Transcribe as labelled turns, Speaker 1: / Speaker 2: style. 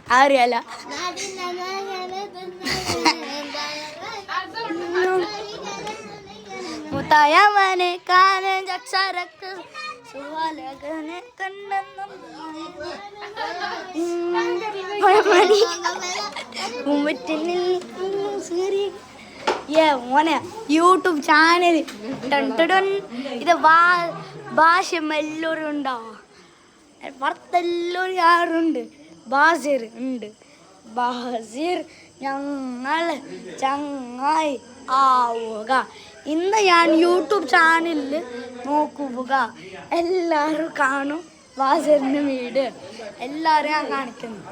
Speaker 1: അറിയാല മുത്തായവനെ Canon അക്ഷരക്ക് സുവാലകനെ കണ്ണെന്നും മോനെ YouTube channel ഇത് ഭാഷ എല്ലാവരും ഉണ്ടാവും പുറത്തെല്ലാവരും ആരുണ്ട് ബാസിർ ഉണ്ട് ബാസിർ ഞങ്ങൾ ചങ്ങായി ആവുക ഇന്ന് ഞാൻ യൂട്യൂബ് ചാനലിൽ നോക്കുക എല്ലാവരും കാണും ബാസിറിൻ്റെ വീട് എല്ലാവരും ഞാൻ കാണിക്കുന്നു